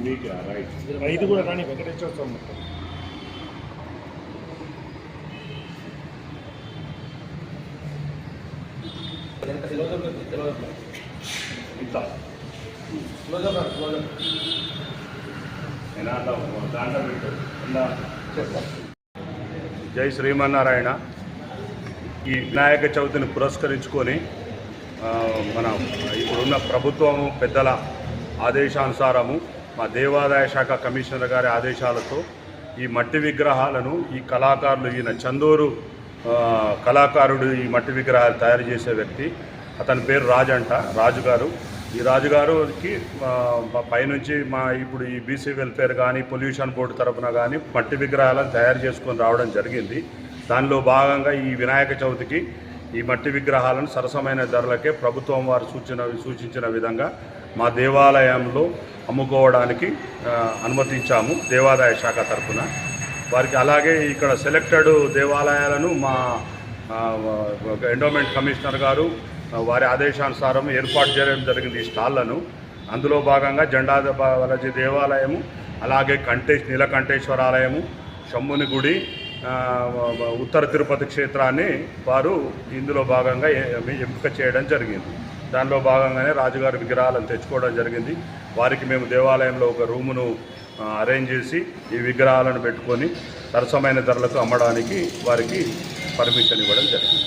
మీకు రైట్ ఇది కూడా కానీ వెంకటేశ్వర స్వామి మొత్తం జై శ్రీమన్నారాయణ. ఈ వినాయక చవితిని పురస్కరించుకొని మన ఇప్పుడున్న ప్రభుత్వము పెద్దల ఆదేశానుసారము మా దేవాదాయ శాఖ కమిషనర్ గారి ఆదేశాలతో ఈ మట్టి విగ్రహాలను ఈ కళాకారులు ఈయన చందూరు కళాకారుడు ఈ మట్టి విగ్రహాలు తయారు చేసే వ్యక్తి, అతని పేరు రాజు గారు. ఈ రాజుగారికి పైనుంచి ఇప్పుడు ఈ బీసీ వెల్ఫేర్ కానీ పొల్యూషన్ బోర్డు తరఫున కానీ మట్టి విగ్రహాలను తయారు చేసుకొని రావడం జరిగింది. దానిలో భాగంగా ఈ వినాయక చవితికి ఈ మట్టి విగ్రహాలను సరసమైన ధరలకే ప్రభుత్వం వారు సూచించిన విధంగా మా దేవాలయంలో అమ్ముకోవడానికి అనుమతించాము దేవాదాయ శాఖ తరఫున వారికి. అలాగే ఇక్కడ సెలెక్టెడ్ దేవాలయాలను మా ఎండోమెంట్ కమిషనర్ గారు వారి ఆదేశానుసారం ఏర్పాటు చేయడం జరిగింది ఈ స్టాళ్లను. అందులో భాగంగా జెండా బాలాజీ దేవాలయము, అలాగే నీలకంఠేశ్వర ఆలయము, శంభుని గుడి, ఉత్తర తిరుపతి క్షేత్రాన్ని వారు ఇందులో భాగంగా ఎంపిక చేయడం జరిగింది. దానిలో భాగంగానే రాజుగారి విగ్రహాలను తెచ్చుకోవడం జరిగింది. వారికి మేము దేవాలయంలో ఒక రూమును అరేంజ్ చేసి ఈ విగ్రహాలను పెట్టుకొని సరసమైన ధరలకు అమ్మడానికి వారికి పర్మిషన్ ఇవ్వడం జరిగింది.